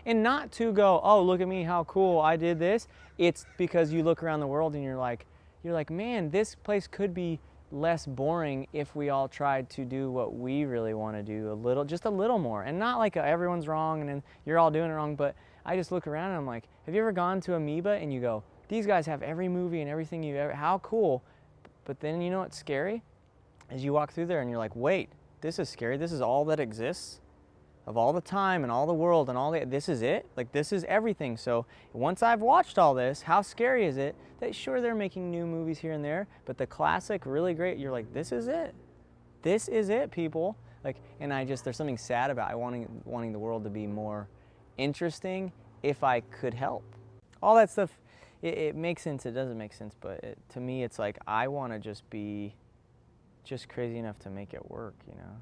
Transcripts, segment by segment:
And not to go, oh, look at me, how cool, I did this. It's because you look around the world and you're like, man, this place could be less boring if we all tried to do what we really want to do just a little more. And not like everyone's wrong and then you're all doing it wrong, but I just look around and I'm like, have you ever gone to Amoeba and you go, these guys have every movie and everything you've ever, how cool. But then you know what's scary? As you walk through there and you're like, wait, this is scary. This is all that exists of all the time and all the world and all the, this is it? Like this is everything. So once I've watched all this, how scary is it that sure they're making new movies here and there, but the classic, really great, you're like, this is it. This is it, people. Like, and there's something sad about wanting the world to be more interesting if I could help. All that stuff, it makes sense, it doesn't make sense, but to me it's like, I want to just be just crazy enough to make it work, you know?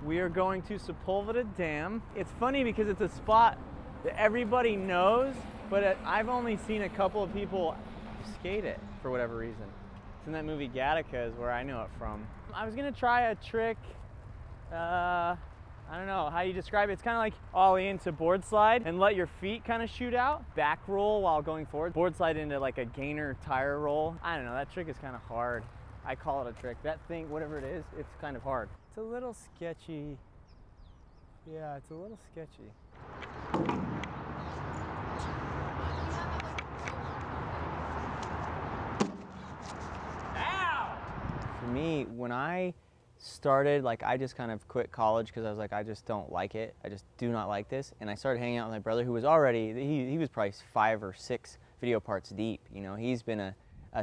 We are going to Cipolla Dam. It's funny because it's a spot that everybody knows, but I've only seen a couple of people skate it for whatever reason. It's in that movie Gattaca is where I know it from. I was gonna try a trick, I don't know how you describe it. It's kind of like ollie into board slide and let your feet kind of shoot out. Back roll while going forward. Board slide into like a gainer tire roll. I don't know, that trick is kind of hard. I call it a trick. That thing, whatever it is, it's kind of hard. It's a little sketchy. Yeah, it's a little sketchy. Ow! For me, when I started, like I just kind of quit college because I was like, I just don't like it. I just do not like this. And I started hanging out with my brother who was already, he was probably 5 or 6 video parts deep. You know, he's been a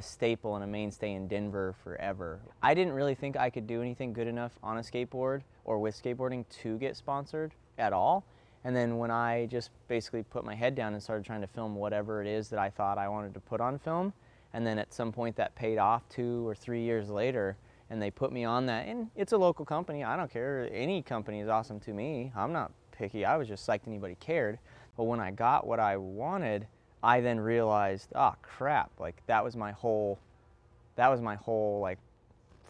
staple and a mainstay in Denver forever. I didn't really think I could do anything good enough on a skateboard or with skateboarding to get sponsored at all. And then when I just basically put my head down and started trying to film whatever it is that I thought I wanted to put on film, and then at some point that paid off 2 or 3 years later, and they put me on that, and it's a local company, I don't care, any company is awesome to me, I'm not picky, I was just psyched anybody cared. But when I got what I wanted, I then realized, oh crap, like that was my whole like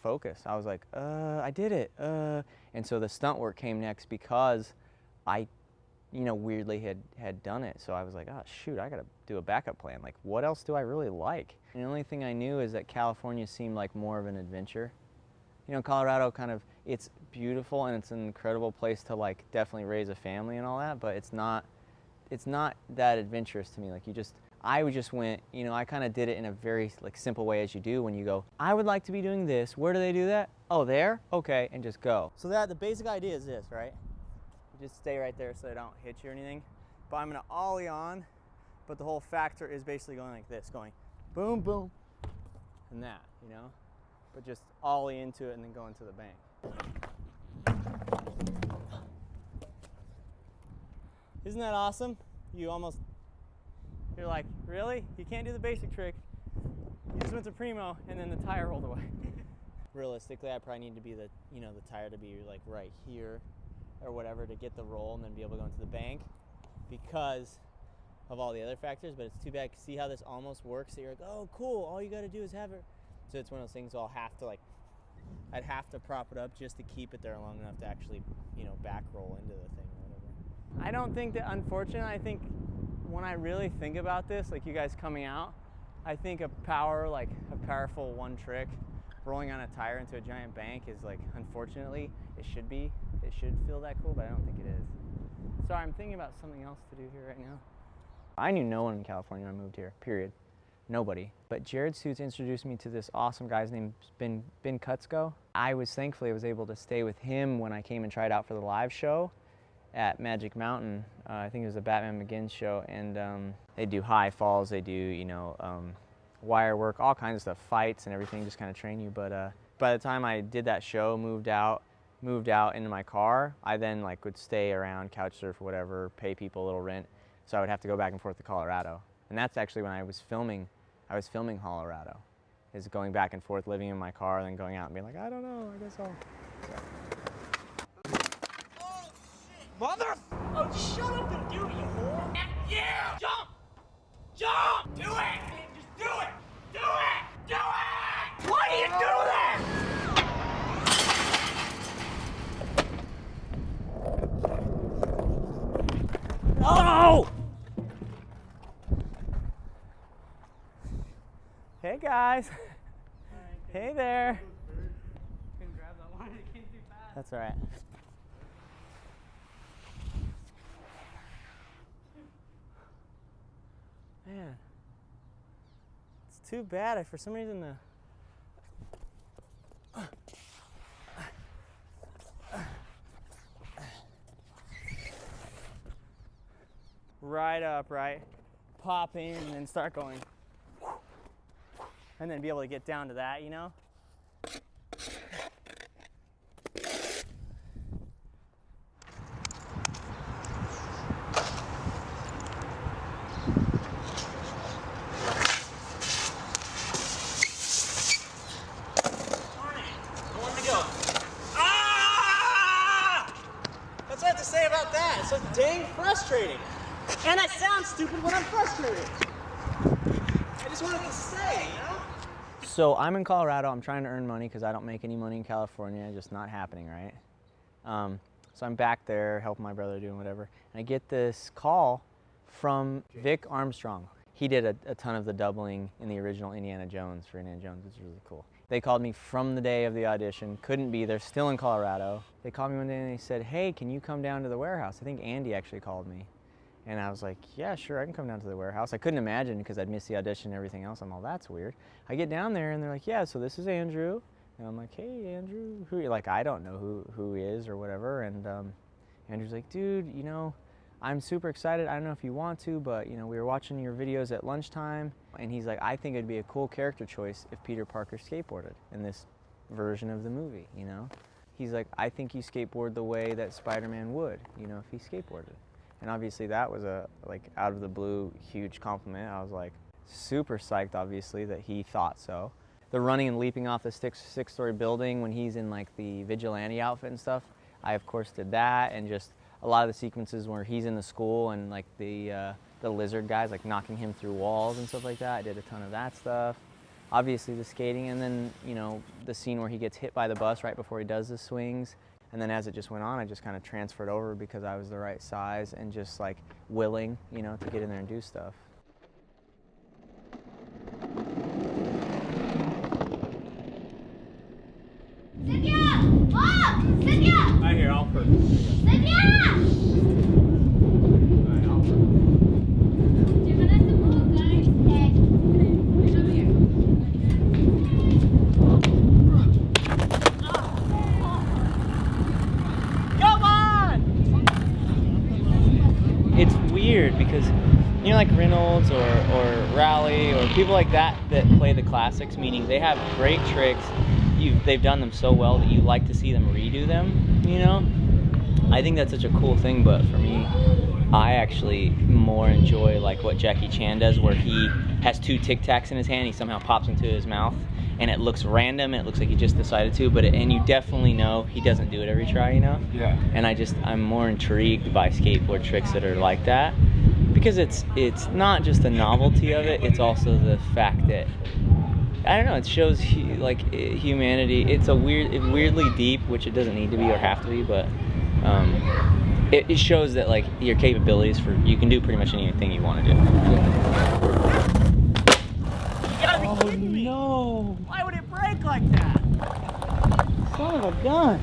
focus. I was like, I did it. And so the stunt work came next because I, you know, weirdly had done it. So I was like, oh shoot, I gotta do a backup plan. Like what else do I really like? And the only thing I knew is that California seemed like more of an adventure. You know, Colorado kind of, it's beautiful and it's an incredible place to like definitely raise a family and all that, but it's not that adventurous to me. Like I just went, you know, I kind of did it in a very like simple way as you do when you go, I would like to be doing this. Where do they do that? Oh, there? Okay, and just go. So the basic idea is this, right? You just stay right there so they don't hit you or anything. But I'm gonna ollie on, but the whole factor is basically going like this, going boom, boom, and that, you know? But just ollie into it and then go into the bank. Isn't that awesome? You're like, really? You can't do the basic trick. You just went to primo and then the tire rolled away. Realistically, I probably need to be the tire to be like right here or whatever to get the roll and then be able to go into the bank because of all the other factors, but it's too bad. See how this almost works? So you're like, oh cool, all you gotta do is have it. So it's one of those things I'd have to prop it up just to keep it there long enough to actually, you know, back roll into the thing or whatever. I don't think that, unfortunately, I think when I really think about this, like you guys coming out, I think a powerful one trick, rolling on a tire into a giant bank is like, unfortunately, it should feel that cool, but I don't think it is. Sorry, I'm thinking about something else to do here right now. I knew no one in California when I moved here, period. Nobody. But Jared Suits introduced me to this awesome guy's named Ben Kutzko. Thankfully I was able to stay with him when I came and tried out for the live show at Magic Mountain. I think it was a Batman Begins show, and they do high falls, they do, you know, wire work, all kinds of stuff, fights and everything, just kind of train you. But by the time I did that show, moved out into my car, I then like would stay around, couch surf or whatever, pay people a little rent, so I would have to go back and forth to Colorado. And that's actually when I was filming Colorado, is going back and forth, living in my car, then going out and being like, I don't know, I guess I'll. Oh, shit! Mother! Oh, just shut up and do it, you whore! Yeah! Jump! Jump! Do it! Man, just do it! Do it! Do it! Why do you do that? guys. Hey there. Couldn't grab that one. It came too fast. That's all right. Man, it's too bad. For some reason, right up, right, pop in and then start going, and then be able to get down to that, you know? It's so dang frustrating. And I sound stupid when I'm frustrated. I just wanted to say, you know? So I'm in Colorado. I'm trying to earn money because I don't make any money in California. Just not happening, right? So I'm back there helping my brother doing whatever. And I get this call from Vic Armstrong. He did a ton of the doubling in the original Indiana Jones for Indiana Jones, which is really cool. They called me from the day of the audition, couldn't be there, still in Colorado. They called me one day and they said, hey, can you come down to the warehouse? I think Andy actually called me. And I was like, yeah, sure, I can come down to the warehouse. I couldn't imagine because I'd missed the audition and everything else. I'm all, that's weird. I get down there and they're like, yeah, so this is Andrew. And I'm like, hey, Andrew, who are you? Like, I don't know who he is or whatever. And Andrew's like, dude, you know, I'm super excited. I don't know if you want to, but you know, we were watching your videos at lunchtime. And he's like, I think it'd be a cool character choice if Peter Parker skateboarded in this version of the movie, you know? He's like, I think you skateboard the way that Spiderman would, you know, if he skateboarded. And obviously that was a, like, out of the blue, huge compliment. I was like, super psyched, obviously, that he thought so. The running and leaping off the six-story building when he's in, like, the vigilante outfit and stuff, I, of course, did that. And just a lot of the sequences where he's in the school and, like, the lizard guys, like, knocking him through walls and stuff like that. I did a ton of that stuff. Obviously the skating, and then, you know, the scene where he gets hit by the bus right before he does the swings. And then as it just went on, I just kind of transferred over because I was the right size and just, like, willing, you know, to get in there and do stuff. Cynthia! Mom! Cynthia! Right here, I'll put. Cynthia! 2 minutes to move, guys. Okay. Come here. Come on! It's weird because, you know, like Reynolds or Raleigh or people like that that play the classics, meaning they have great tricks. They've done them so well that you like to see them redo them, you know? I think that's such a cool thing, but for me, I actually more enjoy like what Jackie Chan does, where he has 2 Tic Tacs in his hand, he somehow pops into his mouth, and it looks random, and it looks like he just decided to, but and you definitely know he doesn't do it every try, you know? Yeah. And I'm more intrigued by skateboard tricks that are like that, because it's not just the novelty of it, it's also the fact that, I don't know, it shows humanity. It's weirdly deep, which it doesn't need to be or have to be, but it shows that like your capabilities you can do pretty much anything you want to do. You gotta be kidding me! No! Why would it break like that? Son of a gun!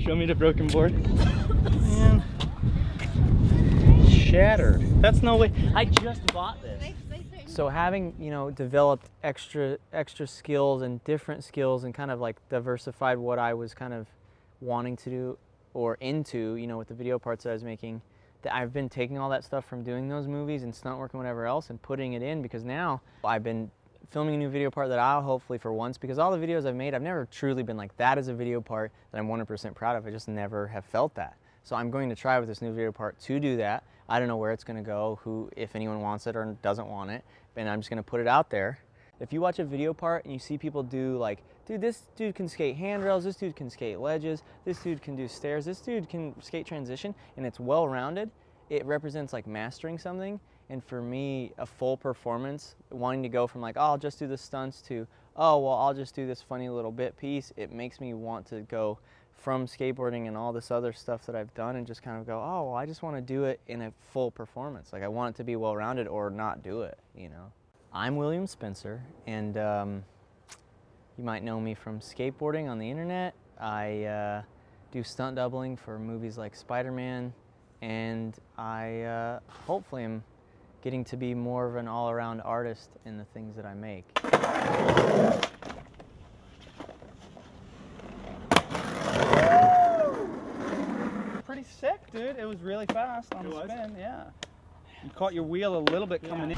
Show me the broken board. Man. Shattered. That's no way. I just bought this. So having, you know, developed extra skills and different skills and kind of like diversified what I was kind of wanting to do or into, you know, with the video parts that I was making, that I've been taking all that stuff from doing those movies and stunt work and whatever else and putting it in, because now I've been filming a new video part that I'll hopefully for once, because all the videos I've made, I've never truly been like, that is a video part that I'm 100% proud of. I just never have felt that. So I'm going to try with this new video part to do that. I don't know where it's going to go, if anyone wants it or doesn't want it, and I'm just going to put it out there. If you watch a video part and you see people do like, dude, this dude can skate handrails, this dude can skate ledges, this dude can do stairs, this dude can skate transition, and it's well-rounded, it represents like mastering something. And for me, a full performance, wanting to go from like, oh, I'll just do the stunts to, oh, well, I'll just do this funny little bit piece, it makes me want to go from skateboarding and all this other stuff that I've done and just kind of go, oh, well, I just want to do it in a full performance. Like I want it to be well-rounded or not do it, you know. I'm William Spencer, and you might know me from skateboarding on the internet. I do stunt doubling for movies like Spiderman, and I hopefully am getting to be more of an all-around artist in the things that I make. Pretty sick, dude. It was really fast on the spin, yeah. You caught your wheel a little bit coming in.